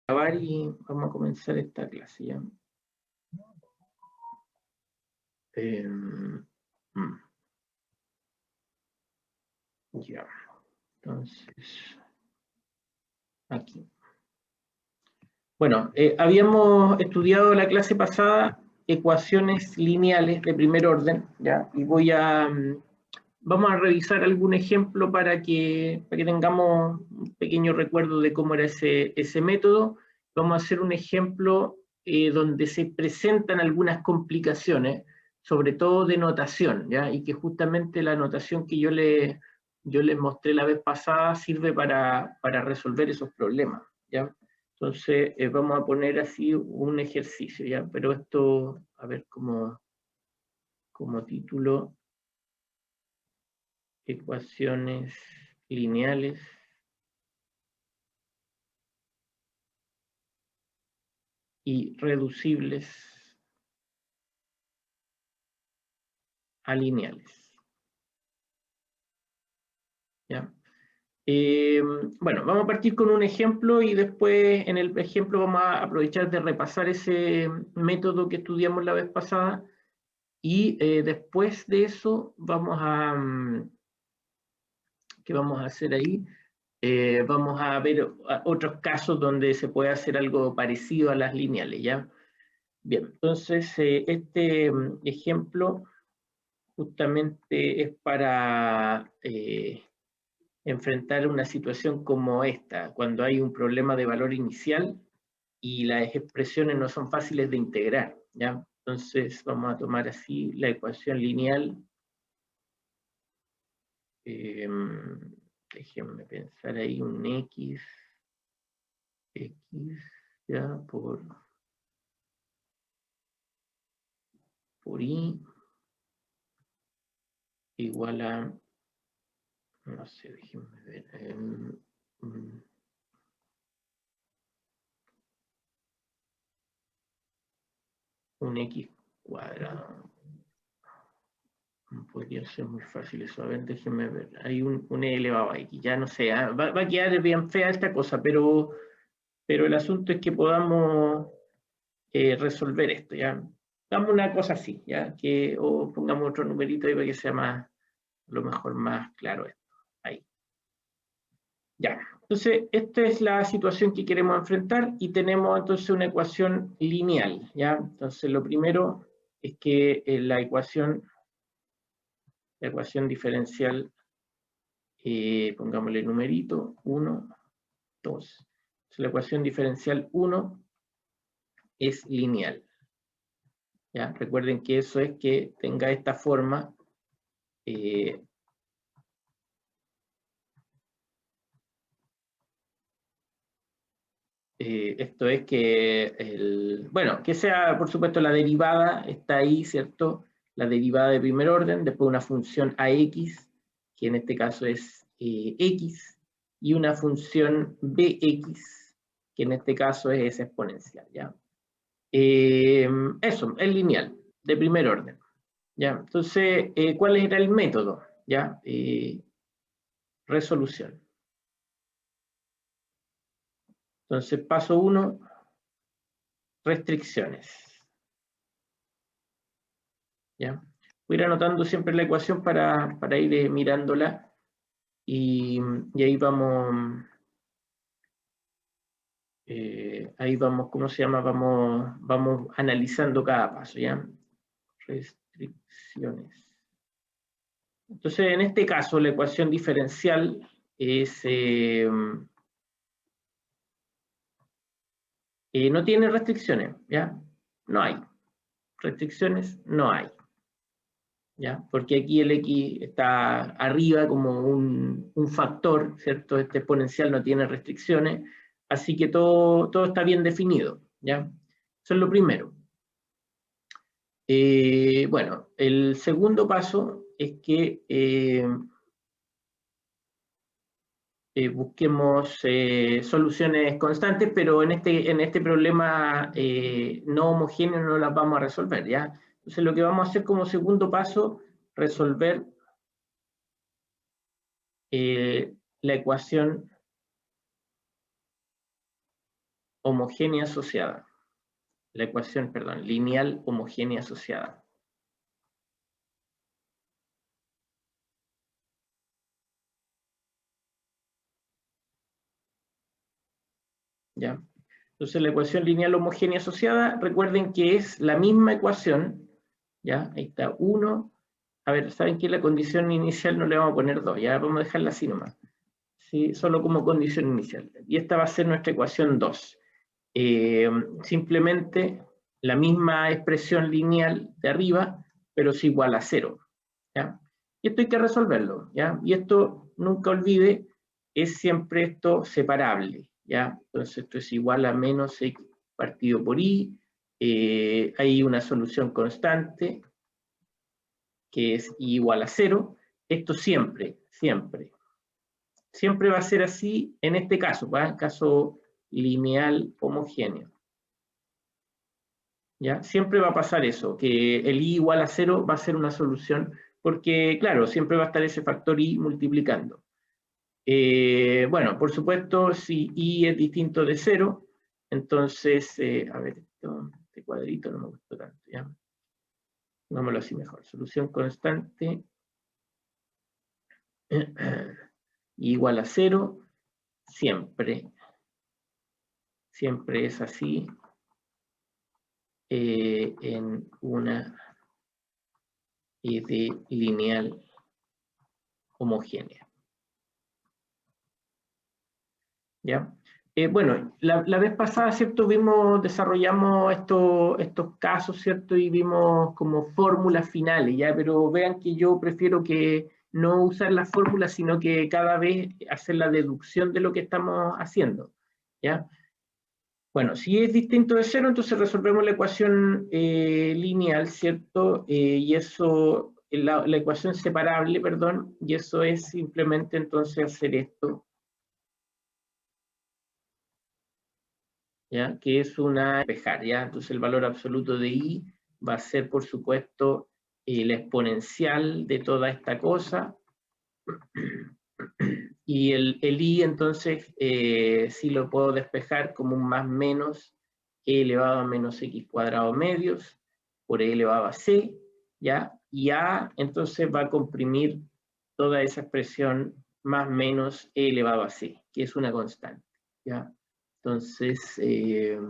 grabar y vamos a comenzar esta clase ya. Ya, entonces, aquí. Bueno, habíamos estudiado la clase pasada ecuaciones lineales de primer orden, ¿ya? Y vamos a revisar algún ejemplo para que tengamos un pequeño recuerdo de cómo era ese método. Vamos a hacer un ejemplo donde se presentan algunas complicaciones, sobre todo de notación, ¿ya? Y que justamente la notación que yo les mostré la vez pasada sirve para resolver esos problemas, ¿ya? Entonces, vamos a poner así un ejercicio, ¿ya? Pero esto, a ver, como título, ecuaciones lineales y reducibles a lineales. ¿Ya? Bueno, vamos a partir con un ejemplo y después en el ejemplo vamos a aprovechar de repasar ese método que estudiamos la vez pasada y después de eso vamos a... ¿qué vamos a hacer ahí? Vamos a ver otros casos donde se puede hacer algo parecido a las lineales, ¿ya? Bien, entonces este ejemplo justamente es para enfrentar una situación como esta, cuando hay un problema de valor inicial y las expresiones no son fáciles de integrar, ¿ya? Entonces vamos a tomar así la ecuación lineal. Déjenme pensar ahí un x ya por y igual a, no sé, déjenme ver, un x cuadrado. Podría ser muy fácil eso. A ver, déjenme ver. Hay un e elevado a x. Ya no sé, va a quedar bien fea esta cosa, pero el asunto es que podamos resolver esto, ¿ya? Damos una cosa así, ¿ya? O pongamos otro numerito ahí para que sea más, a lo mejor más claro esto. Ahí. Ya. Entonces, esta es la situación que queremos enfrentar y tenemos entonces una ecuación lineal, ¿ya? Entonces, lo primero es que la ecuación diferencial, pongámosle numerito, 1, 2. Entonces, la ecuación diferencial 1 es lineal. ¿Ya? Recuerden que eso es que tenga esta forma. Esto es que, bueno, que sea, por supuesto, la derivada está ahí, ¿cierto? La derivada de primer orden, después una función ax, que en este caso es x, y una función bx, que en este caso es esa exponencial, ¿ya? Eso, es lineal, de primer orden, ¿ya? Entonces, ¿cuál era el método? ¿Ya? Resolución. Entonces, paso 1, restricciones. ¿Ya? Voy a ir anotando siempre la ecuación para ir mirándola y ahí vamos, ¿cómo se llama? Vamos analizando cada paso, ¿ya? Restricciones. Entonces, en este caso, la ecuación diferencial es... no tiene restricciones, ¿ya? No hay. Restricciones no hay. ¿Ya? Porque aquí el x está arriba como un factor, ¿cierto? Este exponencial no tiene restricciones, así que todo está bien definido, ¿ya? Eso es lo primero. Bueno, el segundo paso es que busquemos soluciones constantes, pero en este problema no homogéneo no las vamos a resolver, ¿ya? Entonces lo que vamos a hacer como segundo paso, resolver la ecuación homogénea asociada. La ecuación, perdón, lineal homogénea asociada. ¿Ya? Entonces la ecuación lineal homogénea asociada, recuerden que es la misma ecuación, ¿ya? Ahí está 1. A ver, ¿saben qué? La condición inicial no le vamos a poner 2, ya vamos a dejarla así nomás. ¿Sí? Solo como condición inicial. Y esta va a ser nuestra ecuación 2. Simplemente la misma expresión lineal de arriba, pero es igual a 0. ¿Ya? Y esto hay que resolverlo, ¿ya? Y esto, nunca olvide, es siempre esto separable, ¿ya? Entonces esto es igual a menos x partido por y. Hay una solución constante que es igual a 0. Esto siempre va a ser así en este caso, ¿va? Caso lineal homogéneo. ¿Ya? Siempre va a pasar eso, que el i igual a 0 va a ser una solución, porque claro, siempre va a estar ese factor i multiplicando. Bueno, por supuesto, si i es distinto de 0, entonces, a ver, este cuadrito no me gustó tanto, ¿ya? Pongámoslo así mejor. Solución constante igual a 0, siempre es así en una lineal homogénea. ¿Ya? Bueno, la vez pasada, ¿cierto? Desarrollamos estos casos, ¿cierto? Y vimos como fórmulas finales, ¿ya? Pero vean que yo prefiero que no usar las fórmulas, sino que cada vez hacer la deducción de lo que estamos haciendo, ¿ya? Bueno, si es distinto de 0, entonces resolvemos la ecuación lineal, ¿cierto? Y eso, la ecuación separable, perdón, y eso es simplemente entonces hacer esto, ¿ya? Que es una despejar, ¿ya? Entonces el valor absoluto de i va a ser, por supuesto, la exponencial de toda esta cosa. Y el i, entonces, sí lo puedo despejar como un más menos e elevado a menos x cuadrado medios por e elevado a c, ¿ya? Y a, entonces, va a comprimir toda esa expresión más menos e elevado a c, que es una constante, ¿ya? Entonces, el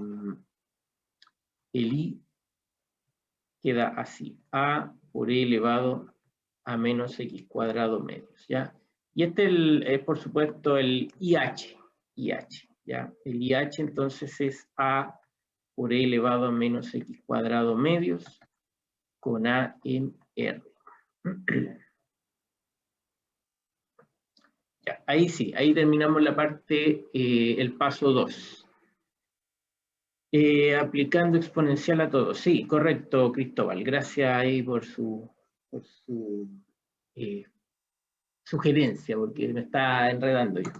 i queda así, a por e elevado a menos x cuadrado medios, ¿ya? Y este es, por supuesto, el IH, ¿ya? El IH entonces es a por e elevado a menos x cuadrado medios con a en r. Ya, ahí sí, ahí terminamos la parte, el paso 2. Aplicando exponencial a todo. Sí, correcto, Cristóbal. Gracias ahí por su sugerencia, porque me está enredando yo.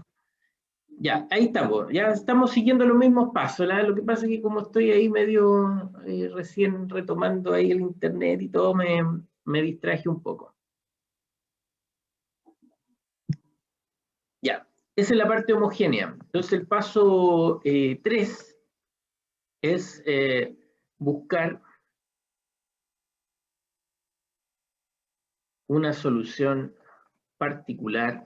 Ya, ahí estamos. Ya estamos siguiendo los mismos pasos. Lo que pasa es que como estoy ahí medio recién retomando ahí el internet y todo, me distraje un poco. Ya, esa es la parte homogénea. Entonces el paso 3 es buscar una solución particular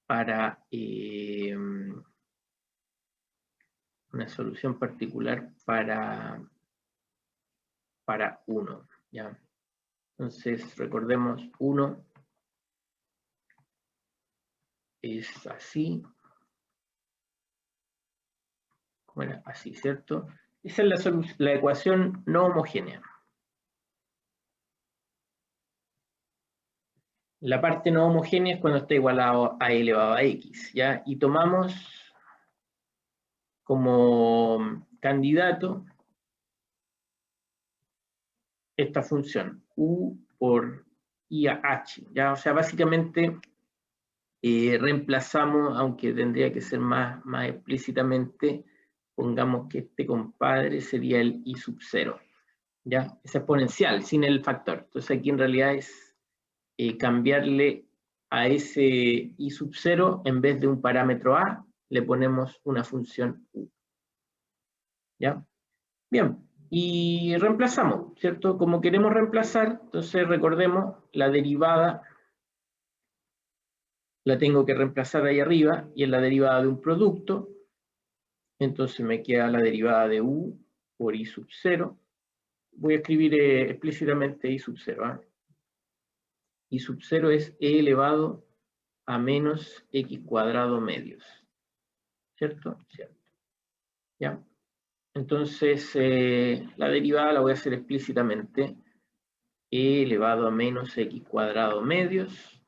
para para 1, ¿ya? Entonces recordemos, 1 es así. Bueno, así, ¿cierto? Esa es la ecuación no homogénea. La parte no homogénea es cuando está igualado a elevado a x, ¿ya? Y tomamos como candidato esta función, u por i a h, ¿ya? O sea, básicamente reemplazamos, aunque tendría que ser más explícitamente, pongamos que este compadre sería el i sub 0, ¿ya? Es exponencial, sin el factor. Entonces aquí en realidad es cambiarle a ese i sub 0, en vez de un parámetro a, le ponemos una función u. ¿Ya? Bien, y reemplazamos, ¿cierto? Como queremos reemplazar, entonces recordemos la derivada, la tengo que reemplazar ahí arriba, y es la derivada de un producto. Entonces me queda la derivada de u por i sub 0. Voy a escribir explícitamente i sub 0. ¿eh? I sub 0 es e elevado a menos x cuadrado medios. ¿Cierto? Cierto. ¿Ya? Entonces, la derivada la voy a hacer explícitamente. E elevado a menos x cuadrado medios,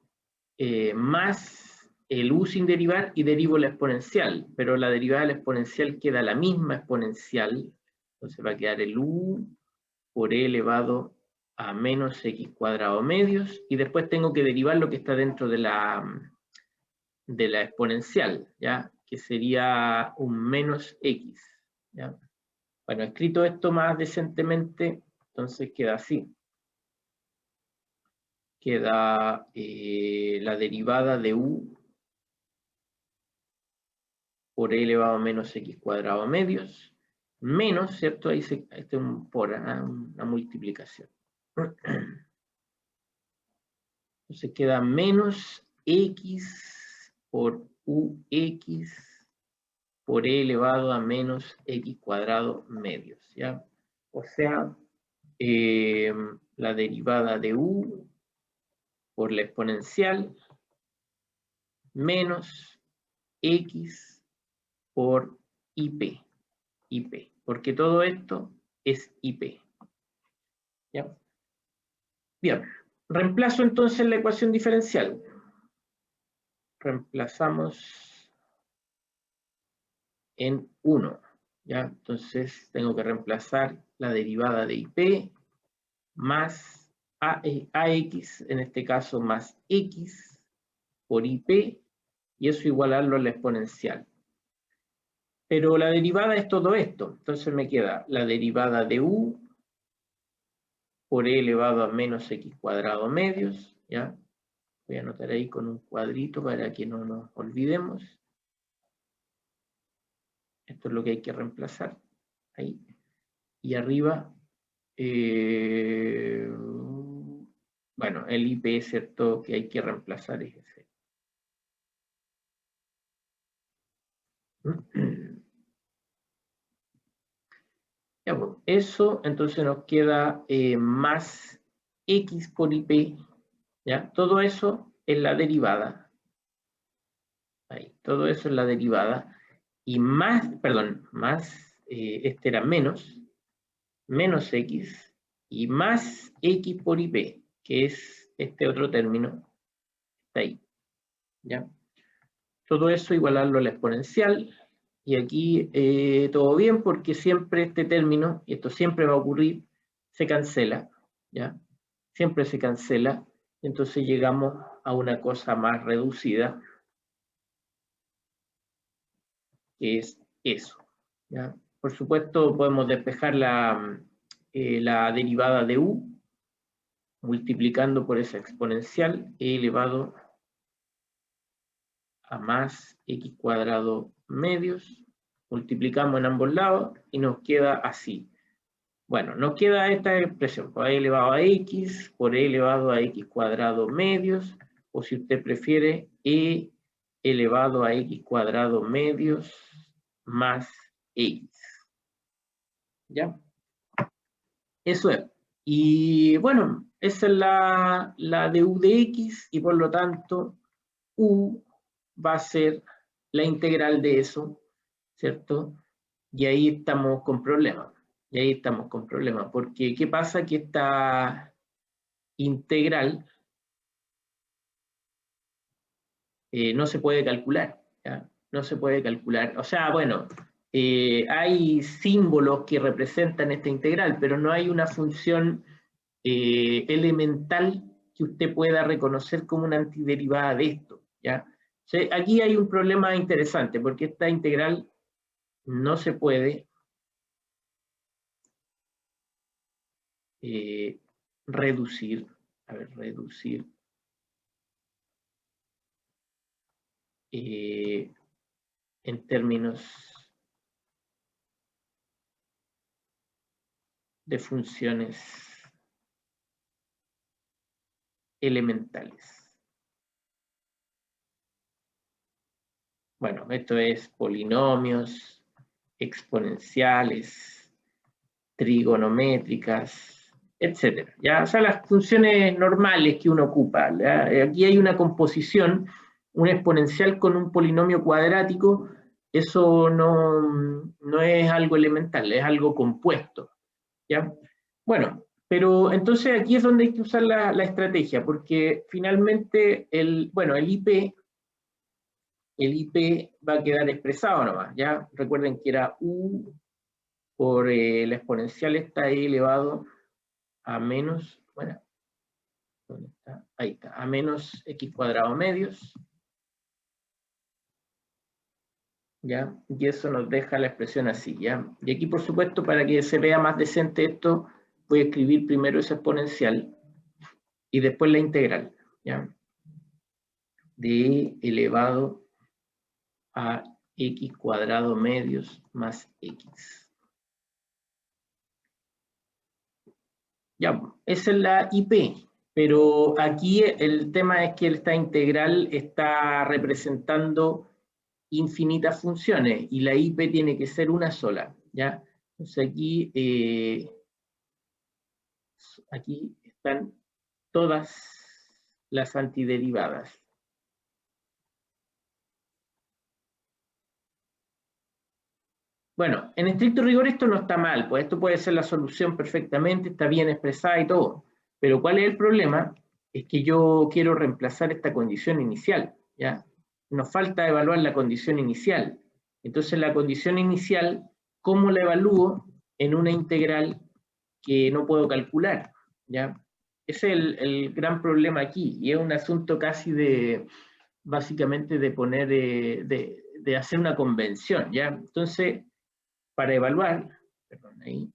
más el u sin derivar, y derivo la exponencial, pero la derivada de la exponencial queda la misma exponencial, entonces va a quedar el u por e elevado a menos x cuadrado medios, y después tengo que derivar lo que está dentro de la exponencial, ¿ya? Que sería un menos x, ¿ya? Bueno, escrito esto más decentemente, entonces queda así. Queda la derivada de u por e elevado a menos x cuadrado medios, menos, ¿cierto? Ahí este es un por, una multiplicación. Entonces queda menos x por ux por e elevado a menos x cuadrado medios, ¿ya? O sea, la derivada de u por la exponencial menos x por IP, porque todo esto es IP. ¿Ya? Bien, reemplazo entonces la ecuación diferencial. Reemplazamos en 1. ¿Ya? Entonces tengo que reemplazar la derivada de IP más AX, en este caso más X por IP, y eso igualarlo a la exponencial. Pero la derivada es todo esto, entonces me queda la derivada de u por e elevado a menos x cuadrado medios, ¿ya? Voy a anotar ahí con un cuadrito para que no nos olvidemos. Esto es lo que hay que reemplazar, ahí. Y arriba, bueno, el IP, ¿cierto? Que hay que reemplazar es ese. Ya, bueno, eso, entonces nos queda más x por IP, ¿ya? Todo eso es la derivada. Ahí, todo eso es la derivada. Y más, perdón, más, este era menos x, y más x por IP, que es este otro término, está ahí. ¿Ya? Todo eso igualarlo a la exponencial, y aquí todo bien, porque siempre este término, y esto siempre va a ocurrir, se cancela, ¿ya? Siempre se cancela, entonces llegamos a una cosa más reducida, que es eso, ¿ya? Por supuesto, podemos despejar la derivada de u, multiplicando por esa exponencial, e elevado a más x cuadrado medios, multiplicamos en ambos lados y nos queda así. Bueno, nos queda esta expresión, por e elevado a x, por e elevado a x cuadrado medios, o si usted prefiere, e elevado a x cuadrado medios más x. ¿Ya? Eso es. Y bueno, esa es la de u de x, y por lo tanto u va a ser la integral de eso, ¿cierto? Y ahí estamos con problemas. Y ahí estamos con problemas, porque ¿qué pasa? Que esta integral no se puede calcular, ¿ya? No se puede calcular. O sea, bueno, hay símbolos que representan esta integral, pero no hay una función elemental que usted pueda reconocer como una antiderivada de esto, ¿ya? O sea, aquí hay un problema interesante, porque esta integral no se puede reducir, a ver, reducir en términos de funciones elementales. Bueno, esto es polinomios, exponenciales, trigonométricas, etcétera. ¿Ya? O sea, las funciones normales que uno ocupa. ¿Ya? Aquí hay una composición, un exponencial con un polinomio cuadrático, eso no es algo elemental, es algo compuesto. ¿Ya? Bueno, pero entonces aquí es donde hay que usar la estrategia, porque finalmente el IP va a quedar expresado nomás, ¿ya? Recuerden que era U por la exponencial está E elevado a menos, bueno, ¿dónde está? Ahí está, a menos X cuadrado medios, ¿ya? Y eso nos deja la expresión así, ¿ya? Y aquí, por supuesto, para que se vea más decente esto, voy a escribir primero esa exponencial y después la integral, ¿ya? De E elevado a X cuadrado medios más X. Ya, esa es la IP, pero aquí el tema es que esta integral está representando infinitas funciones y la IP tiene que ser una sola, ¿ya? Entonces aquí están todas las antiderivadas. Bueno, en estricto rigor esto no está mal, pues esto puede ser la solución perfectamente, está bien expresada y todo. Pero ¿cuál es el problema? Es que yo quiero reemplazar esta condición inicial, ¿ya? Nos falta evaluar la condición inicial. Entonces la condición inicial, ¿cómo la evalúo en una integral que no puedo calcular? ¿Ya? Ese es el gran problema aquí, y es un asunto casi básicamente de poner, de hacer una convención, ¿ya? Entonces, para evaluar, perdón, ahí,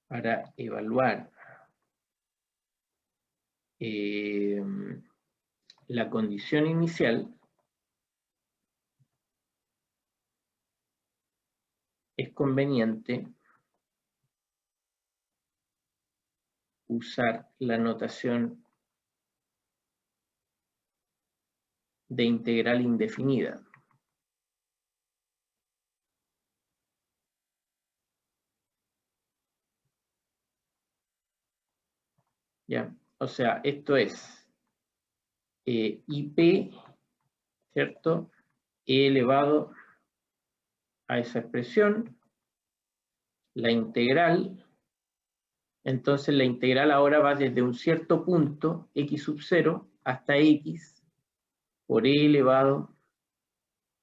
para evaluar la condición inicial, es conveniente usar la notación de integral indefinida. ¿Ya? O sea, esto es IP, ¿cierto? E elevado a esa expresión, la integral, entonces la integral ahora va desde un cierto punto, x sub 0, hasta x por e elevado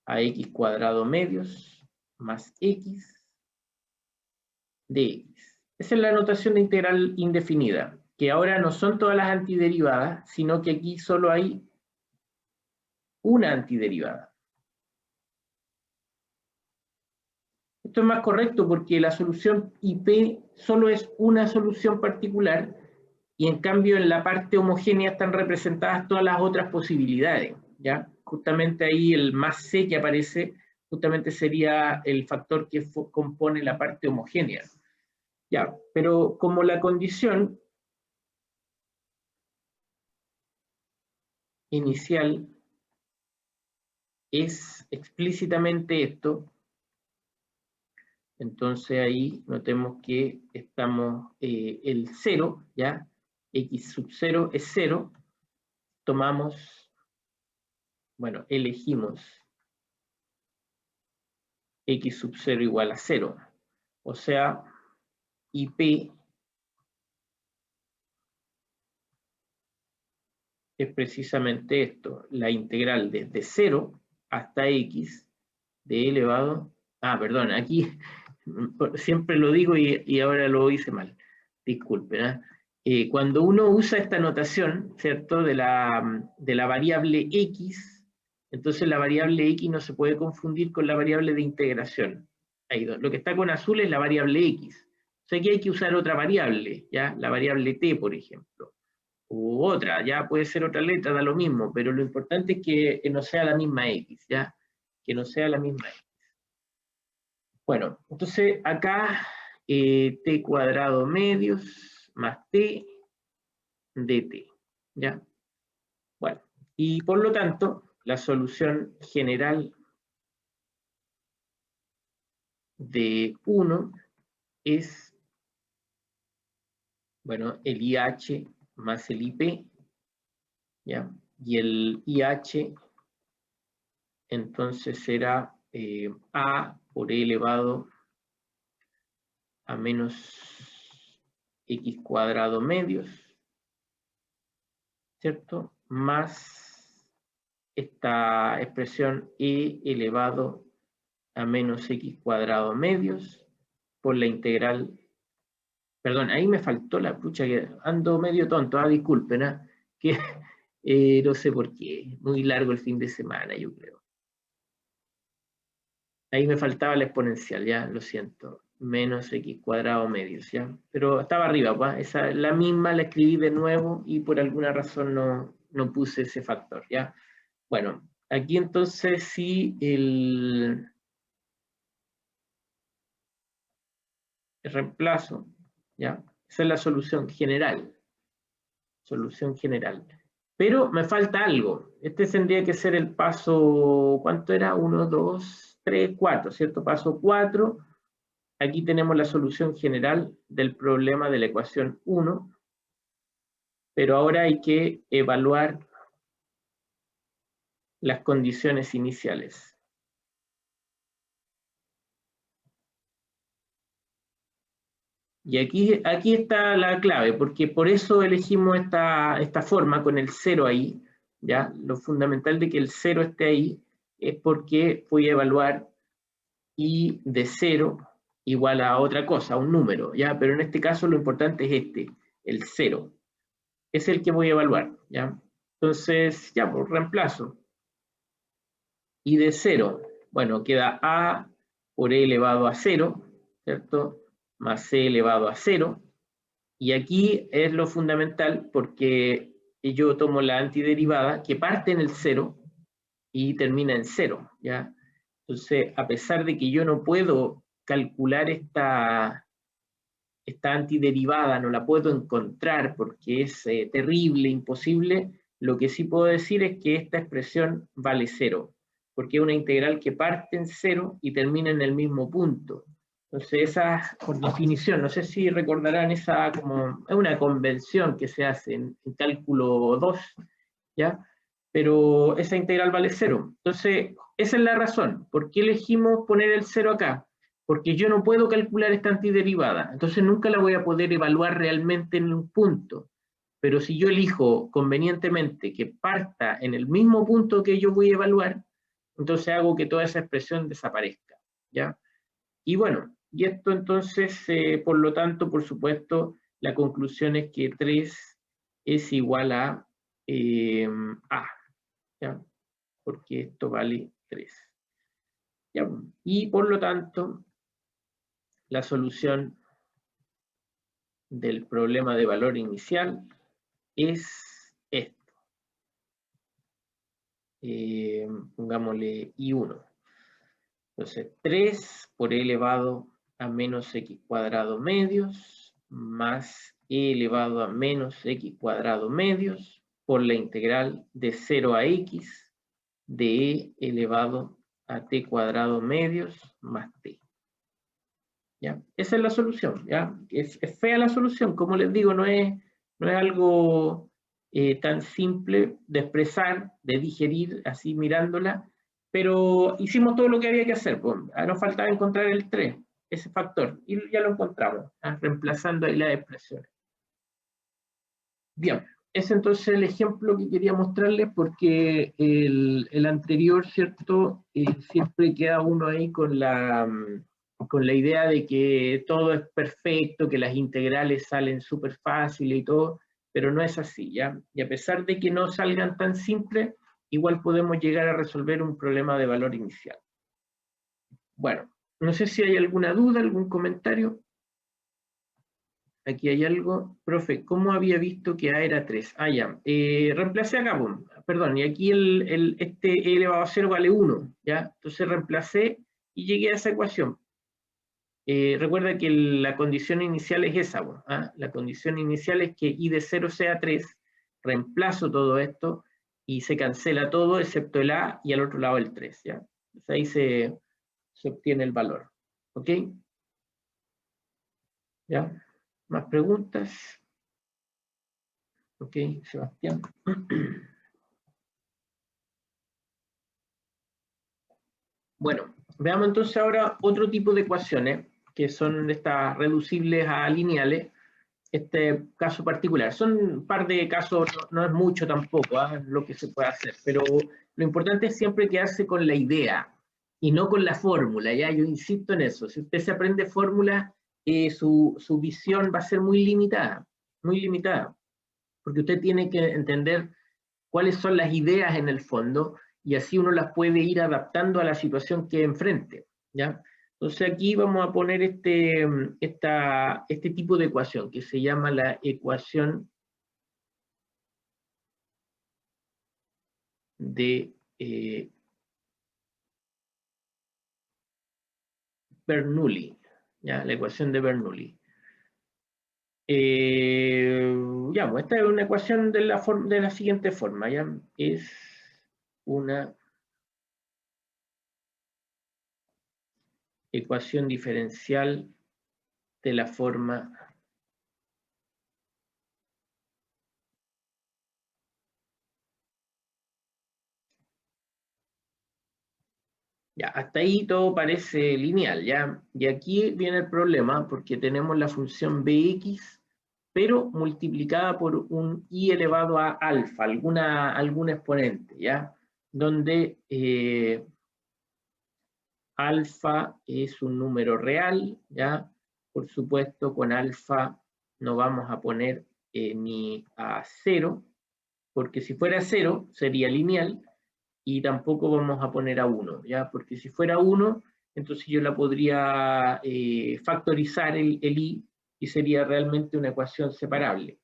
a x cuadrado medios más x de x. Esa es la notación de integral indefinida, que ahora no son todas las antiderivadas, sino que aquí solo hay una antiderivada. Esto es más correcto porque la solución IP solo es una solución particular y en cambio en la parte homogénea están representadas todas las otras posibilidades, ¿ya? Justamente ahí el más C que aparece justamente sería el factor que compone la parte homogénea. Ya, pero como la condición inicial es explícitamente esto, entonces ahí notemos que estamos el 0, ¿ya? X sub 0 es 0, tomamos, bueno, elegimos X sub 0 igual a 0, o sea, IP es precisamente esto, la integral desde 0 hasta X de elevado, perdón, aquí siempre lo digo y ahora lo hice mal, disculpen. Cuando uno usa esta notación, ¿cierto? De la variable x, entonces la variable x no se puede confundir con la variable de integración. Ahí, lo que está con azul es la variable x. O sea que hay que usar otra variable, ¿ya? La variable t, por ejemplo. u otra, ya puede ser otra letra, da lo mismo, pero lo importante es que no sea la misma X, ya, que no sea la misma X. Bueno, entonces acá t cuadrado medios más t dt, ¿ya? Bueno, y por lo tanto, la solución general de 1 es, bueno, el IH más el IP, ¿ya? Y el IH, entonces será A por E elevado a menos X cuadrado medios, ¿cierto? Más esta expresión E elevado a menos X cuadrado medios por la integral. Perdón, ahí me faltó la pucha, que ando medio tonto, disculpen, que no sé por qué, muy largo el fin de semana, yo creo. Ahí me faltaba la exponencial, ya, lo siento, menos X cuadrado medios, ya, pero estaba arriba, pues, la misma la escribí de nuevo y por alguna razón no puse ese factor, ya. Bueno, aquí entonces sí el reemplazo, ya, esa es la solución general. Solución general. Pero me falta algo. Este tendría que ser el paso, ¿cuánto era? 1, 2, 3, 4, ¿cierto? Paso 4. Aquí tenemos la solución general del problema de la ecuación 1, pero ahora hay que evaluar las condiciones iniciales. Y aquí está la clave, porque por eso elegimos esta forma con el 0 ahí, ¿ya? Lo fundamental de que el 0 esté ahí es porque voy a evaluar y de 0 igual a otra cosa, a un número, ¿ya? Pero en este caso lo importante es el 0. Es el que voy a evaluar, ¿ya? Entonces, ya, por reemplazo. Y de 0, bueno, queda a por e elevado a 0, ¿cierto? Más c elevado a 0. Y aquí es lo fundamental porque yo tomo la antiderivada que parte en el 0 y termina en 0, ¿ya? Entonces, a pesar de que yo no puedo calcular esta antiderivada, no la puedo encontrar porque es terrible, imposible, lo que sí puedo decir es que esta expresión vale 0, porque es una integral que parte en 0 y termina en el mismo punto. Entonces, esa, por definición, no sé si recordarán esa como, es una convención que se hace en cálculo 2, ¿ya? Pero esa integral vale 0. Entonces, esa es la razón. ¿Por qué elegimos poner el 0 acá? Porque yo no puedo calcular esta antiderivada, entonces nunca la voy a poder evaluar realmente en un punto. Pero si yo elijo convenientemente que parta en el mismo punto que yo voy a evaluar, entonces hago que toda esa expresión desaparezca, ¿ya? Y bueno, y esto entonces, por lo tanto, por supuesto, la conclusión es que 3 es igual a A, ¿ya? Porque esto vale 3. ¿Ya? Y por lo tanto, la solución del problema de valor inicial es esto. Pongámosle I1. Entonces, 3 por e elevado a menos x cuadrado medios más e elevado a menos x cuadrado medios por la integral de 0 a x de e elevado a t cuadrado medios más t. ¿Ya? Esa es la solución, ¿ya? Es fea la solución, como les digo, no es algo tan simple de expresar, de digerir así mirándola, pero hicimos todo lo que había que hacer, pues. Nos faltaba encontrar el 3, ese factor, y ya lo encontramos, reemplazando ahí las expresiones. Bien, ese entonces es el ejemplo que quería mostrarles porque el anterior, ¿cierto? Siempre queda uno ahí con la idea de que todo es perfecto, que las integrales salen súper fáciles y todo, pero no es así, ¿ya? Y a pesar de que no salgan tan simples, igual podemos llegar a resolver un problema de valor inicial. Bueno, no sé si hay alguna duda, algún comentario. aquí hay algo. Profe, ¿cómo había visto que A era 3? Ah, ya. Reemplacé acá, perdón, y aquí este E elevado a 0 vale 1, ¿ya? Entonces reemplacé y llegué a esa ecuación. Recuerda que la condición inicial es esa, ¿ah? La condición inicial es que I de 0 sea 3, reemplazo todo esto y se cancela todo excepto el A y al otro lado el 3, ¿ya? Entonces ahí se obtiene el valor, ¿ok? ¿Ya? ¿Más preguntas? Ok, Sebastián. Bueno, veamos entonces ahora otro tipo de ecuaciones que son estas reducibles a lineales. Este caso particular. Son un par de casos, no es mucho tampoco, lo que se puede hacer, pero lo importante es siempre quedarse con la idea y no con la fórmula, ¿ya? Yo insisto en eso. Si usted se aprende fórmulas, su visión va a ser muy limitada, porque usted tiene que entender cuáles son las ideas en el fondo y así uno las puede ir adaptando a la situación que enfrente, ¿ya? Entonces aquí vamos a poner este tipo de ecuación que se llama la ecuación de Bernoulli, ¿ya? La ecuación de Bernoulli. Ya, pues esta es una ecuación de la siguiente forma, ¿ya? Es una ecuación diferencial de la forma ya, hasta ahí todo parece lineal, ¿ya? Y aquí viene el problema porque tenemos la función bx, pero multiplicada por un i elevado a alfa, algún exponente, ¿ya? Donde alfa es un número real, ¿ya? Por supuesto, con alfa no vamos a poner ni a 0, porque si fuera 0 sería lineal, y tampoco vamos a poner a 1, ¿ya? Porque si fuera 1, entonces yo la podría factorizar el i y sería realmente una ecuación separable,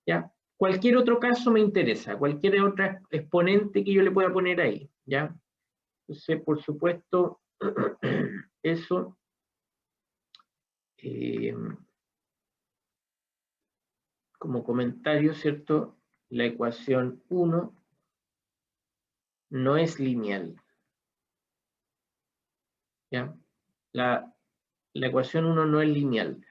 ¿ya? Cualquier otro caso me interesa, cualquier otra exponente que yo le pueda poner ahí, ¿ya? Entonces, por supuesto, eso como comentario, ¿cierto? La ecuación 1 no es lineal, ¿ya? La ecuación 1 no es lineal.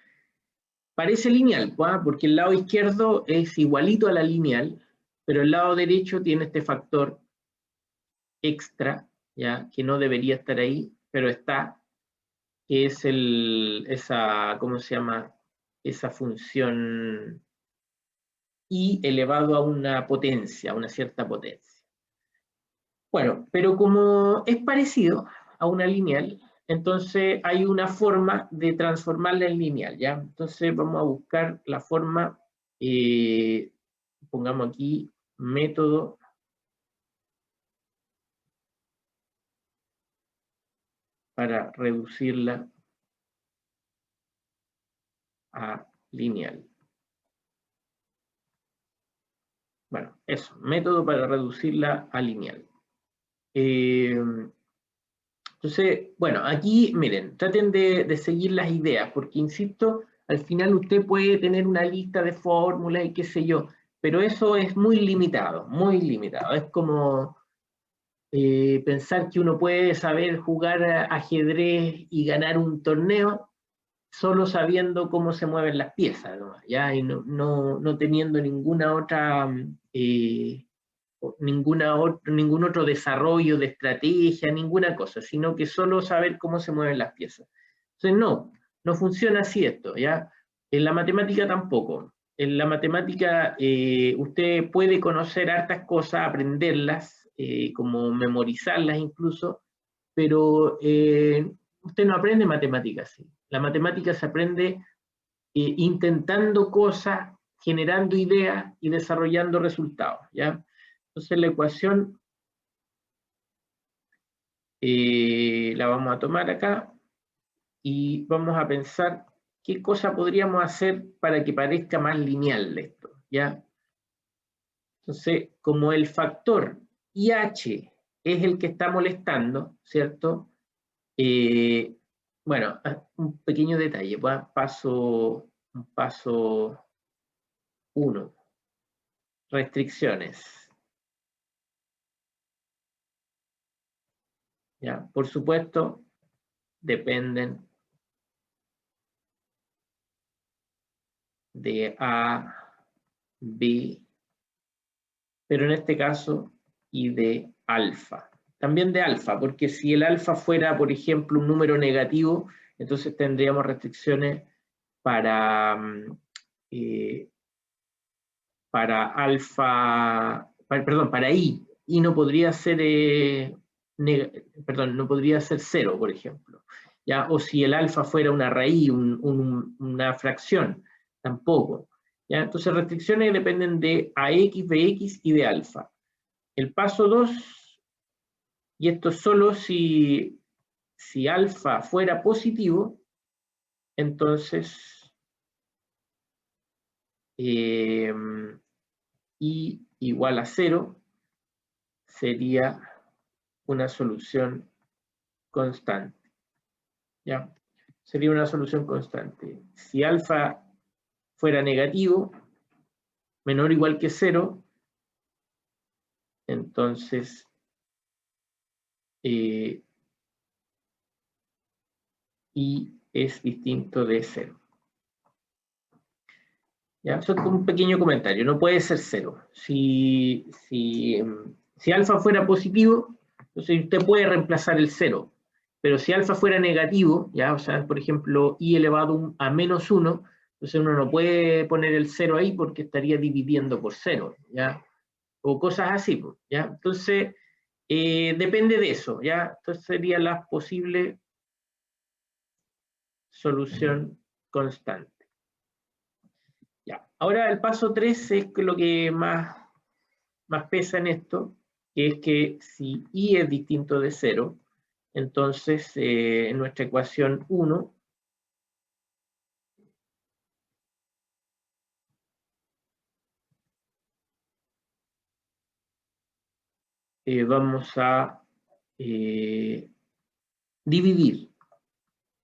Parece lineal, porque el lado izquierdo es igualito a la lineal, pero el lado derecho tiene este factor extra, ¿ya? Que no debería estar ahí, pero está, que es ¿cómo se llama? Esa función i elevado a una potencia, a una cierta potencia. Bueno, pero como es parecido a una lineal, entonces hay una forma de transformarla en lineal, ¿ya? Entonces vamos a buscar la forma, pongamos aquí método para reducirla a lineal. Bueno, eso, método para reducirla a lineal. Entonces, bueno, aquí miren, traten de seguir las ideas, porque insisto, al final usted puede tener una lista de fórmulas y qué sé yo, pero eso es muy limitado, muy limitado. Es como pensar que uno puede saber jugar ajedrez y ganar un torneo solo sabiendo cómo se mueven las piezas, ¿no? ¿Ya? Y no teniendo ninguna otra ningún otro desarrollo de estrategia, ninguna cosa, sino que solo saber cómo se mueven las piezas. Entonces, no funciona así esto, ¿ya? En la matemática tampoco. En la matemática usted puede conocer hartas cosas, aprenderlas, como memorizarlas incluso, pero usted no aprende matemáticas así. La matemática se aprende intentando cosas, generando ideas y desarrollando resultados, ¿ya? Entonces la ecuación la vamos a tomar acá y vamos a pensar ¿qué cosa podríamos hacer para que parezca más lineal esto? ¿Ya? Entonces, como el factor IH es el que está molestando, ¿cierto? Bueno, un pequeño detalle, paso 1, restricciones. ¿Ya? Por supuesto, dependen de A, B, pero en este caso y de alfa. También de alfa, porque si el alfa fuera, por ejemplo, un número negativo, entonces tendríamos restricciones para alfa, perdón, para I no podría ser, perdón, no podría ser 0, por ejemplo. ¿Ya? O si el alfa fuera una raíz, una fracción, tampoco. ¿Ya? Entonces, restricciones dependen de AX, BX y de alfa. El paso 2, y esto solo si alfa fuera positivo, entonces I igual a 0 sería una solución constante. ¿Ya? Sería una solución constante. Si alfa fuera negativo, menor o igual que 0, entonces I es distinto de 0. ¿Ya? Eso es un pequeño comentario, no puede ser 0. Si alfa fuera positivo, entonces usted puede reemplazar el 0. Pero si alfa fuera negativo, ¿ya? O sea, por ejemplo, i elevado a menos 1, entonces uno no puede poner el 0 ahí porque estaría dividiendo por 0, ¿ya? O cosas así, ¿ya? Entonces, depende de eso, ¿ya? Entonces sería la posible solución constante. Ya. Ahora el paso 3 es lo que más pesa en esto, que es que si i es distinto de 0, entonces en nuestra ecuación 1 vamos a dividir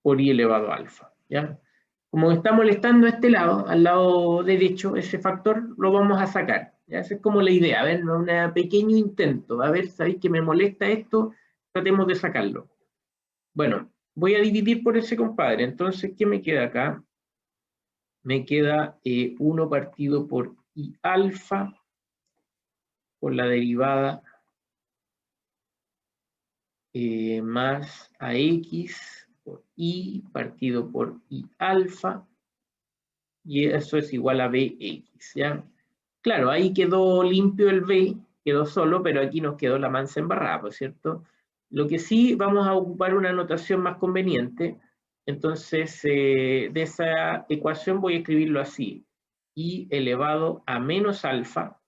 por i elevado a alfa. ¿Ya? Como está molestando a este lado, al lado derecho, ese factor lo vamos a sacar. ¿Ya? Esa es como la idea, ¿ven? Un pequeño intento. A ver, ¿sabéis que me molesta esto? Tratemos de sacarlo. Bueno, voy a dividir por ese compadre. Entonces, ¿qué me queda acá? Me queda 1 partido por i alfa por la derivada más ax por i partido por i alfa, y eso es igual a bx, ¿ya? Claro, ahí quedó limpio el b, quedó solo, pero aquí nos quedó la mansa embarrada, ¿por cierto? Lo que sí, vamos a ocupar una notación más conveniente. Entonces, de esa ecuación voy a escribirlo así: i elevado a menos alfa,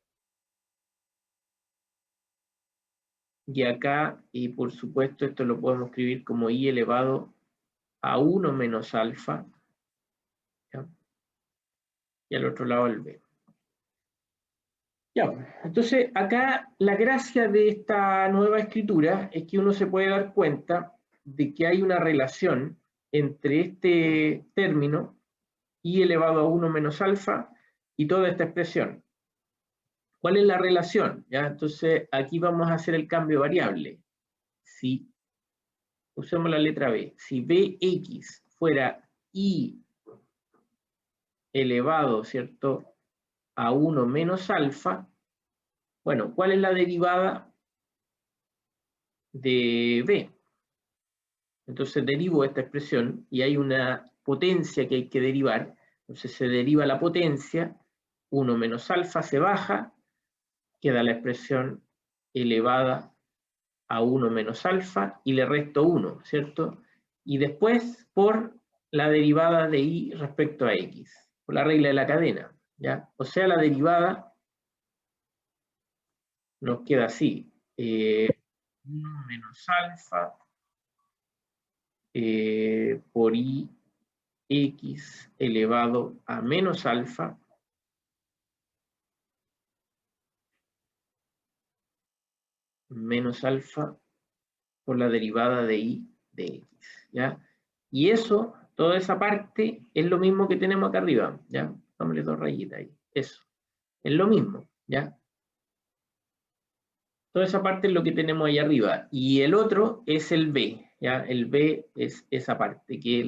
y acá, y por supuesto esto lo podemos escribir como i elevado a 1 menos alfa, ¿ya? Y al otro lado el b. Ya, entonces acá la gracia de esta nueva escritura es que uno se puede dar cuenta de que hay una relación entre este término, i elevado a 1 menos alfa, y toda esta expresión. ¿Cuál es la relación? ¿Ya? Entonces aquí vamos a hacer el cambio de variable. Si usemos la letra b, si bx fuera i elevado, ¿cierto?, a 1 menos alfa, bueno, ¿cuál es la derivada de b? Entonces derivo esta expresión y hay una potencia que hay que derivar. Entonces se deriva la potencia, 1 menos alfa se baja, queda la expresión elevada a 1 menos alfa y le resto 1, ¿cierto? Y después por la derivada de i respecto a x, por la regla de la cadena, ¿ya? O sea, la derivada nos queda así: 1 menos alfa por i x elevado a menos alfa por la derivada de y de x, ¿ya? Y eso, toda esa parte, es lo mismo que tenemos acá arriba, ¿ya? Dámosle 2 rayitas ahí, eso. Es lo mismo, ¿ya? Toda esa parte es lo que tenemos ahí arriba. Y el otro es el b, ¿ya? El b es esa parte, que es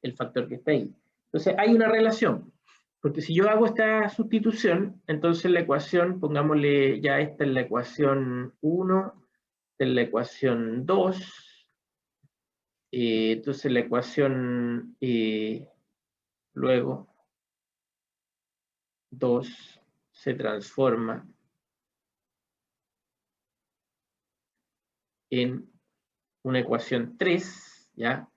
el factor que está ahí. Entonces, hay una relación. Porque si yo hago esta sustitución, entonces la ecuación, pongámosle, ya esta es la ecuación 1, esta es la ecuación 2, entonces la ecuación luego 2 se transforma en una ecuación 3, ¿ya?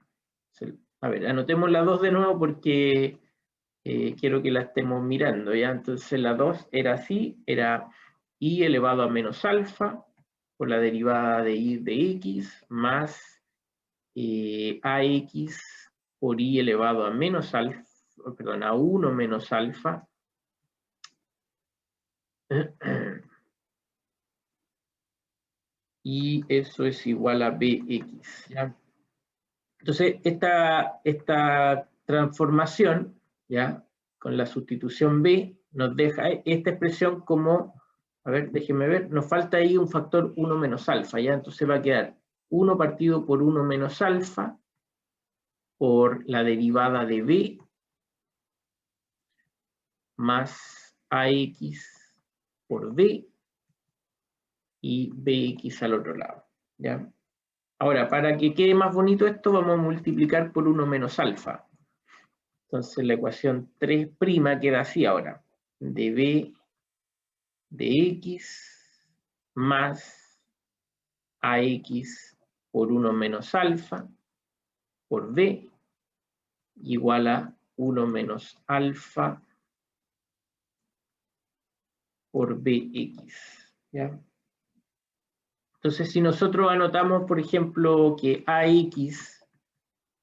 A ver, anotemos la 2 de nuevo porque quiero que la estemos mirando, ¿ya? Entonces la 2 era así, era y elevado a menos alfa por la derivada de y de x más ax por y elevado a menos alfa, perdón, a 1 menos alfa y eso es igual a bx, ¿ya? Entonces, esta transformación, ¿ya? Con la sustitución b, nos deja esta expresión como, a ver, déjenme ver, nos falta ahí un factor 1 menos alfa, ¿ya? Entonces va a quedar 1 partido por 1 menos alfa por la derivada de b más ax por b y bx al otro lado, ¿ya? Ahora, para que quede más bonito esto, vamos a multiplicar por 1 menos alfa. Entonces la ecuación 3' queda así ahora. De b de x más ax por 1 menos alfa por b igual a 1 menos alfa por bx, ¿ya? Entonces, si nosotros anotamos, por ejemplo, que ax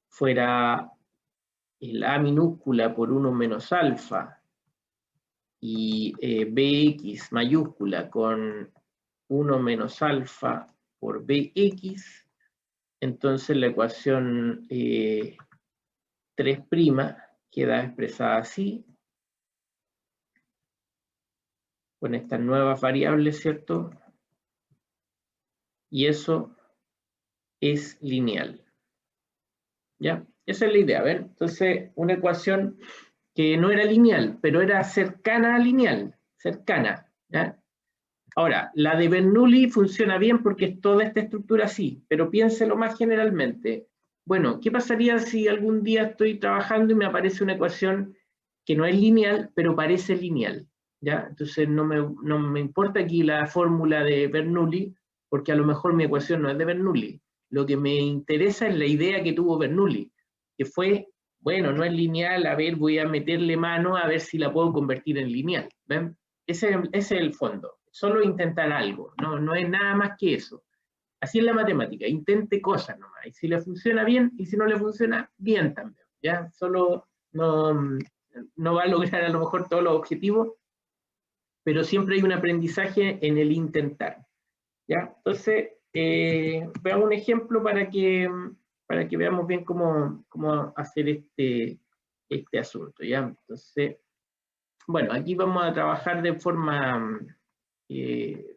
fuera el a minúscula por 1 menos alfa y bx mayúscula con 1 menos alfa por bx, entonces la ecuación 3' queda expresada así, con estas nuevas variables, ¿cierto? Y eso es lineal. ¿Ya? Esa es la idea, ¿ven? Entonces, una ecuación que no era lineal, pero era cercana a lineal, cercana, ¿ya? Ahora, la de Bernoulli funciona bien porque es toda esta estructura así, pero piénselo más generalmente. Bueno, ¿qué pasaría si algún día estoy trabajando y me aparece una ecuación que no es lineal, pero parece lineal? ¿Ya? Entonces no me importa aquí la fórmula de Bernoulli, porque a lo mejor mi ecuación no es de Bernoulli. Lo que me interesa es la idea que tuvo Bernoulli, que fue, bueno, no es lineal, a ver, voy a meterle mano a ver si la puedo convertir en lineal. ¿Ven? Ese es el fondo. Solo intentar algo, no es nada más que eso. Así es la matemática, intente cosas nomás. Y si le funciona bien, y si no le funciona, bien también. ¿Ya? Solo no va a lograr a lo mejor todos los objetivos, pero siempre hay un aprendizaje en el intentar. ¿Ya? Entonces, veamos un ejemplo para que veamos bien cómo hacer este asunto. ¿Ya? Entonces, bueno, aquí vamos a trabajar de forma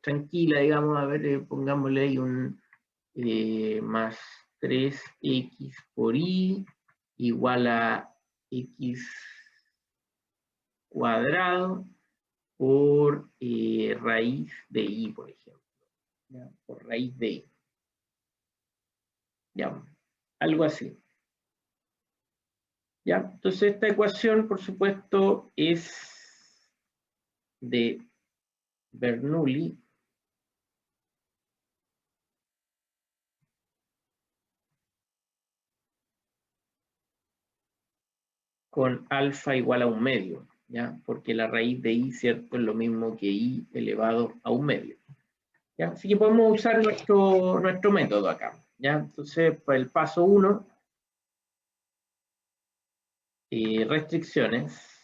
tranquila, digamos, a ver, pongámosle ahí un más 3x por y igual a x cuadrado por raíz de y, por ejemplo. ¿Ya? Por raíz de y. ¿Ya? Algo así. ¿Ya? Entonces esta ecuación, por supuesto, es de Bernoulli con alfa igual a 1/2, ¿ya? Porque la raíz de y, ¿cierto?, es lo mismo que y elevado a 1/2. ¿Ya? Así que podemos usar nuestro método acá, ¿ya? Entonces, para el paso 1, restricciones.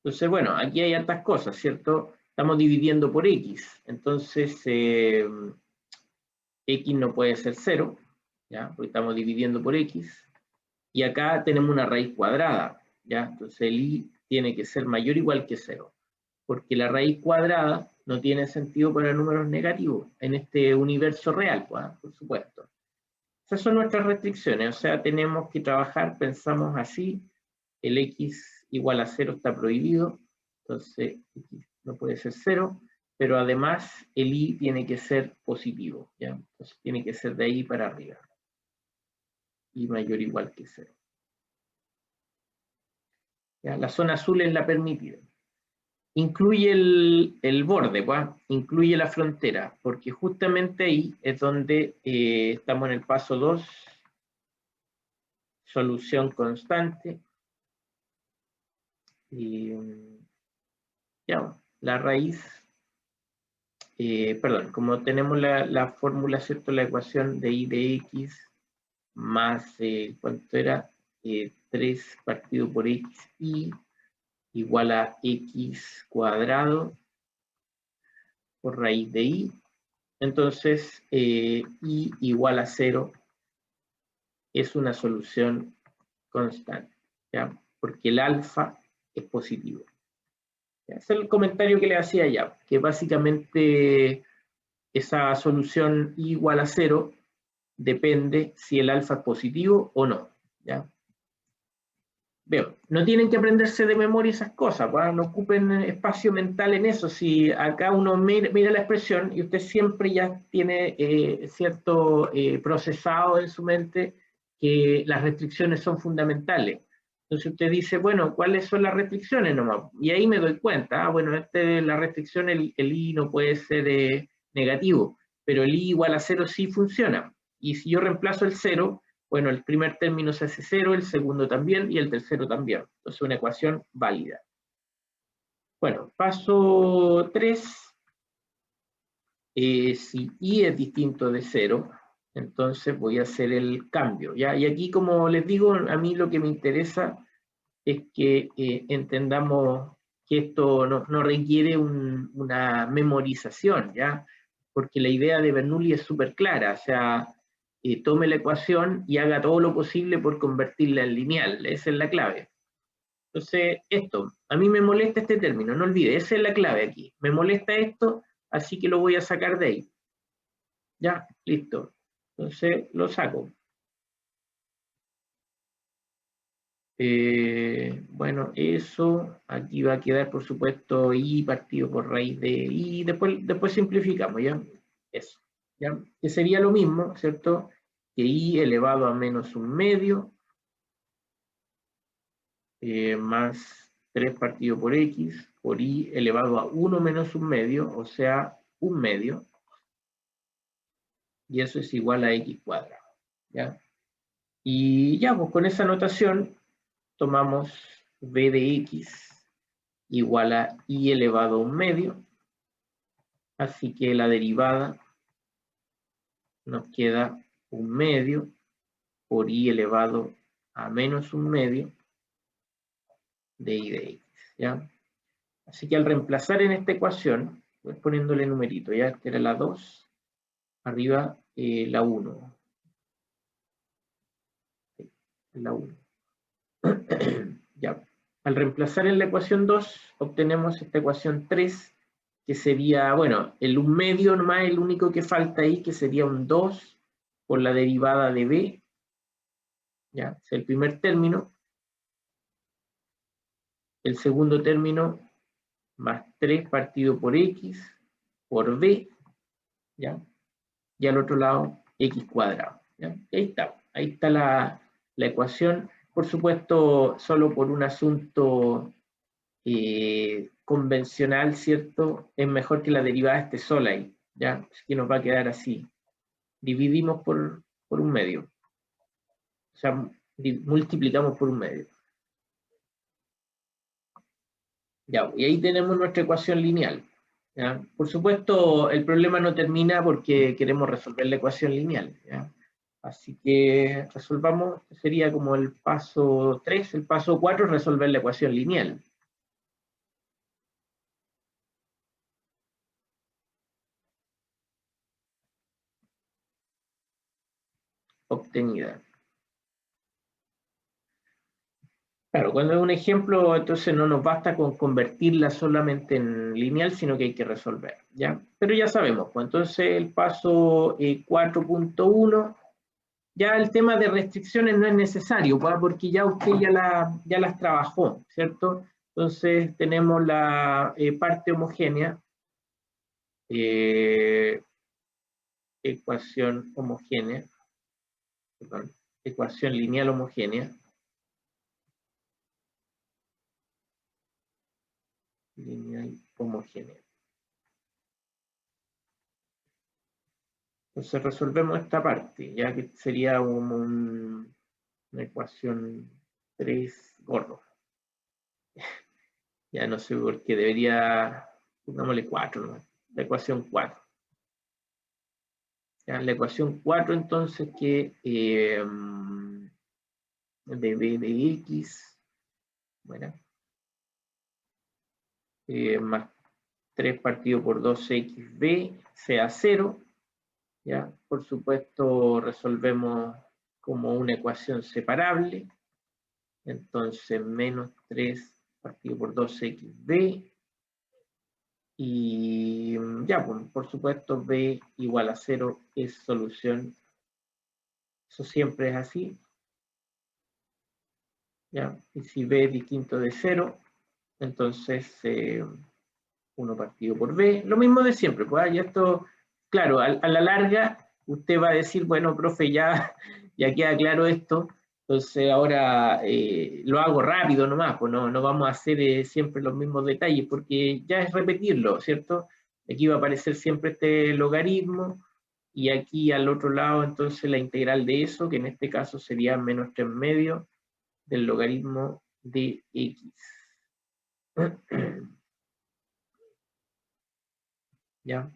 Entonces, bueno, aquí hay hartas cosas, ¿cierto? Estamos dividiendo por x, entonces x no puede ser 0, ¿ya? Porque estamos dividiendo por x, y acá tenemos una raíz cuadrada, ¿ya? Entonces el y tiene que ser mayor o igual que 0, porque la raíz cuadrada no tiene sentido para números negativos en este universo real, pues, por supuesto. Esas son nuestras restricciones, o sea, tenemos que trabajar, pensamos así, el x igual a 0 está prohibido, entonces x no puede ser 0, pero además el y tiene que ser positivo, ¿ya? Entonces tiene que ser de ahí para arriba, y mayor o igual que 0. ¿Ya? La zona azul es la permitida. Incluye el borde, ¿pues? Incluye la frontera, porque justamente ahí es donde estamos en el paso 2, solución constante. Y ya, la raíz, perdón, como tenemos la fórmula, ¿cierto? La ecuación de y de x más, ¿cuánto era? 3 partido por x y igual a x cuadrado por raíz de y. Entonces, y igual a 0 es una solución constante, ¿ya? Porque el alfa es positivo. Ese es el comentario que le hacía ya, que básicamente esa solución igual a 0 depende si el alfa es positivo o no, ¿ya? Veo, no tienen que aprenderse de memoria esas cosas, ¿va? No ocupen espacio mental en eso. Si acá uno mira la expresión y usted siempre ya tiene cierto procesado en su mente que las restricciones son fundamentales. Entonces usted dice, bueno, ¿cuáles son las restricciones nomás? Y ahí me doy cuenta, bueno, la restricción, el i no puede ser negativo, pero el i igual a 0 sí funciona. Y si yo reemplazo el 0, bueno, el primer término se hace 0, el segundo también y el tercero también. Entonces, una ecuación válida. Bueno, paso 3. Si i es distinto de 0, entonces voy a hacer el cambio, ¿ya? Y aquí, como les digo, a mí lo que me interesa es que entendamos que esto no requiere una memorización, ¿ya? Porque la idea de Bernoulli es súper clara, o sea, tome la ecuación y haga todo lo posible por convertirla en lineal, esa es la clave. Entonces, esto, a mí me molesta este término, no olvide, esa es la clave aquí. Me molesta esto, así que lo voy a sacar de ahí. Ya, listo. Entonces, lo saco. Bueno, eso, aquí va a quedar, por supuesto, i partido por raíz de i, después simplificamos, ¿ya? Eso, ¿ya? Que sería lo mismo, ¿cierto? Que i elevado a menos un medio, más 3 partido por x, por i elevado a 1 menos un medio, o sea, un medio, y eso es igual a x cuadrado, ¿ya? Y ya, pues con esa notación tomamos b de x igual a i elevado a un medio, así que la derivada nos queda un medio por i elevado a menos un medio de i de x, ¿ya? Así que al reemplazar en esta ecuación, voy poniéndole numerito, ya esta era la 2, arriba la 1, la 1. Ya. Al reemplazar en la ecuación 2, obtenemos esta ecuación 3, que sería, bueno, el 1 medio nomás, el único que falta ahí, que sería un 2 por la derivada de b, ya, es el primer término, el segundo término más 3 partido por x por b, ya, y al otro lado x cuadrado, ¿ya? Ahí está la ecuación, por supuesto, solo por un asunto convencional, ¿cierto? Es mejor que la derivada esté sola ahí, ¿ya? Así que nos va a quedar así. Dividimos por un medio. O sea, multiplicamos por un medio. Ya, y ahí tenemos nuestra ecuación lineal, ¿ya? Por supuesto, el problema no termina porque queremos resolver la ecuación lineal, ¿ya? Así que resolvamos, sería como el paso 3, el paso 4 es resolver la ecuación lineal. Obtenida. Claro, cuando es un ejemplo, entonces no nos basta con convertirla solamente en lineal, sino que hay que resolver, ¿ya? Pero ya sabemos, pues entonces el paso 4.1, ya el tema de restricciones no es necesario, pues, porque ya usted ya las trabajó, ¿cierto? Entonces tenemos la parte homogénea, ecuación homogénea, perdón, ecuación lineal homogénea, lineal homogénea. Entonces resolvemos esta parte, ya que sería una ecuación 3 gordo. Ya no sé por qué debería, pongámosle 4, ¿no? La ecuación 4. Ya, la ecuación 4 entonces que de b de x, bueno, más 3 partido por 2xb sea 0. ¿Ya? Por supuesto, resolvemos como una ecuación separable. Entonces, menos 3 partido por 2xb. Y ya, pues, por supuesto, b igual a 0 es solución. Eso siempre es así. ¿Ya? Y si b es distinto de 0, entonces 1 partido por b. Lo mismo de siempre. Pues, y esto, claro, a la larga usted va a decir, bueno, profe, ya queda claro esto, entonces ahora lo hago rápido nomás, pues no vamos a hacer siempre los mismos detalles, porque ya es repetirlo, ¿cierto? Aquí va a aparecer siempre este logaritmo, y aquí al otro lado entonces la integral de eso, que en este caso sería menos 3 medios del logaritmo de x. ¿Ya?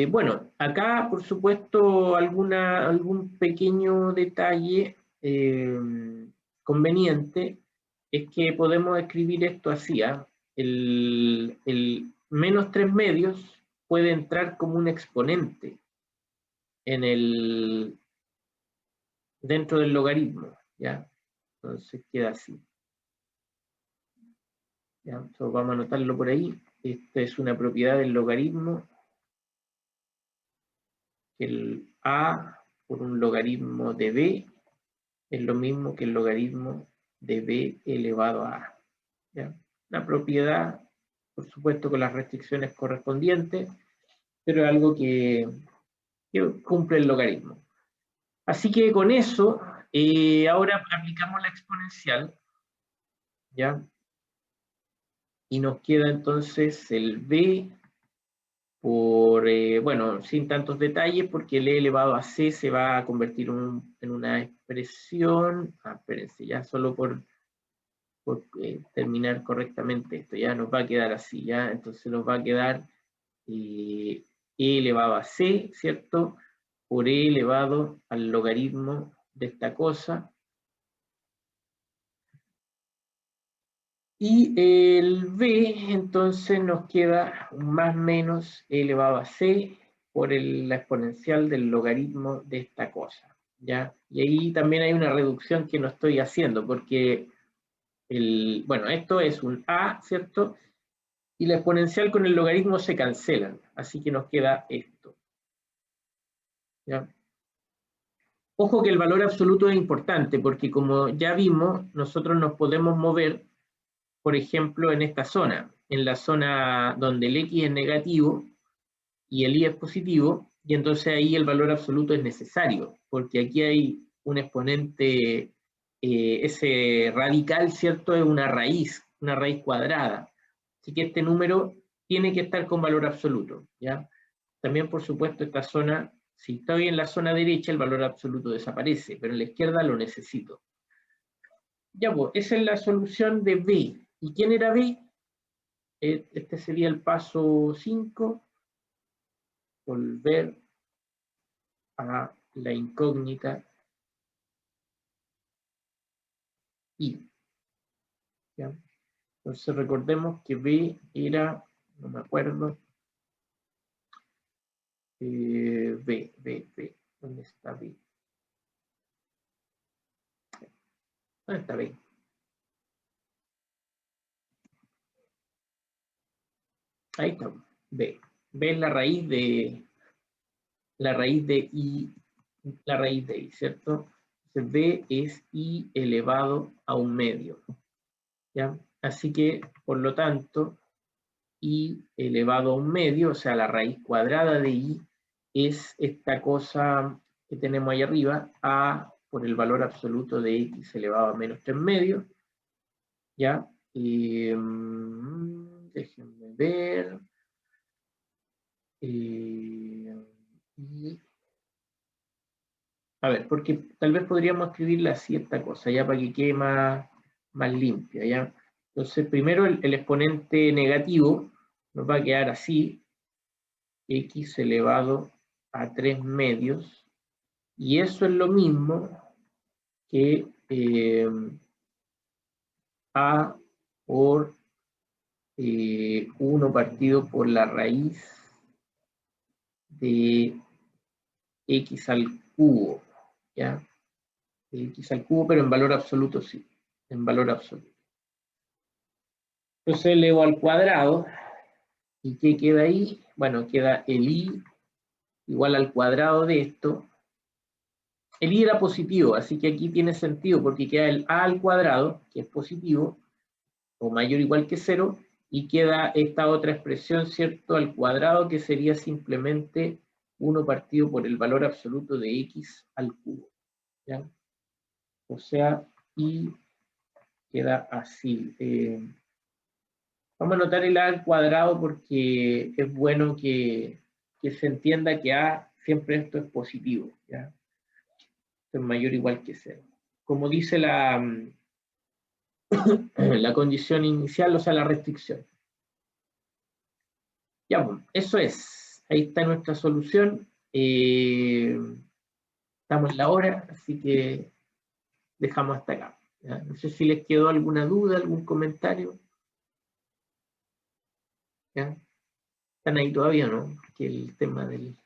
Bueno, acá por supuesto algún pequeño detalle conveniente es que podemos escribir esto así, ¿ah? El menos 3 medios puede entrar como un exponente dentro del logaritmo, ¿ya? Entonces queda así. ¿Ya? Entonces vamos a anotarlo por ahí. Esta es una propiedad del logaritmo. El a por un logaritmo de b es lo mismo que el logaritmo de b elevado a a. ¿Ya? La propiedad, por supuesto, con las restricciones correspondientes, pero es algo que cumple el logaritmo. Así que con eso, ahora aplicamos la exponencial, ¿ya? Y nos queda entonces el b por, bueno, sin tantos detalles, porque el e elevado a c se va a convertir en una expresión, espérense, ya solo por terminar correctamente esto, ya nos va a quedar así, ya, entonces nos va a quedar e elevado a c, ¿cierto? Por e elevado al logaritmo de esta cosa. Y el b, entonces nos queda más menos e elevado a c por la exponencial del logaritmo de esta cosa, ¿ya? Y ahí también hay una reducción que no estoy haciendo, porque bueno, esto es un a, ¿cierto? Y la exponencial con el logaritmo se cancelan, así que nos queda esto, ¿ya? Ojo que el valor absoluto es importante, porque como ya vimos, nosotros nos podemos mover, por ejemplo, en esta zona, en la zona donde el x es negativo y el y es positivo, y entonces ahí el valor absoluto es necesario, porque aquí hay un exponente, ese radical, ¿cierto? Es una raíz cuadrada. Así que este número tiene que estar con valor absoluto, ¿ya? También, por supuesto, esta zona, si estoy en la zona derecha, el valor absoluto desaparece, pero en la izquierda lo necesito. Ya, pues, esa es la solución de B. ¿Y quién era B? este sería el paso 5, volver a la incógnita I. ¿Ya? Entonces recordemos que B era, no me acuerdo, B, ¿dónde está B? ¿Dónde está B? Ahí está, B. B es la raíz de I, la raíz de I, ¿cierto? Entonces B es I elevado a un medio, ¿ya? Así que, por lo tanto, I elevado a un medio, o sea, la raíz cuadrada de I, es esta cosa que tenemos ahí arriba, A por el valor absoluto de X elevado a menos 3 medios, ¿ya? Déjenme ver. A ver, porque tal vez podríamos escribirla así esta cosa, ya para que quede más limpia, ¿ya? Entonces, primero el exponente negativo nos va a quedar así, x elevado a 3 medios, y eso es lo mismo que a por 1 partido por la raíz de x al cubo, ¿ya? De x al cubo, pero en valor absoluto sí, en valor absoluto. Entonces elevo al cuadrado, ¿y qué queda ahí? Bueno, queda el i igual al cuadrado de esto. El i era positivo, así que aquí tiene sentido, porque queda el a al cuadrado, que es positivo, o mayor o igual que 0, y queda esta otra expresión, ¿cierto?, al cuadrado, que sería simplemente 1 partido por el valor absoluto de x al cubo, ¿ya? O sea, i queda así. Vamos a anotar el a al cuadrado porque es bueno que se entienda que a siempre esto es positivo, ¿ya? Esto es mayor o igual que 0. Como dice la condición inicial, o sea, la restricción. Ya, bueno, eso es. Ahí está nuestra solución. Estamos en la hora, así que dejamos hasta acá, ¿ya? No sé si les quedó alguna duda, algún comentario. ¿Ya? ¿Están ahí todavía, no? Que el tema del...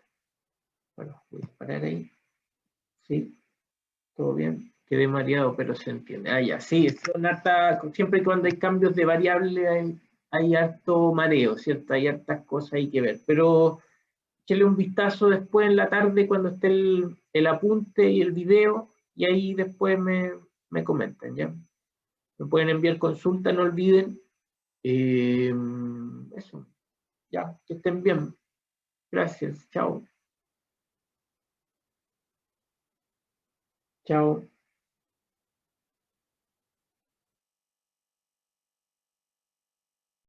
Bueno, voy a parar ahí. ¿Sí? ¿Todo bien? Quedé mareado, pero se entiende. Ah, ya, sí, son harta, siempre cuando hay cambios de variable hay harto mareo, ¿cierto? Hay hartas cosas ahí que ver. Pero échale un vistazo después en la tarde cuando esté el apunte y el video, y ahí después me comentan, ¿ya? Me pueden enviar consulta, no olviden. Eso, ya, que estén bien. Gracias, chao. Chao.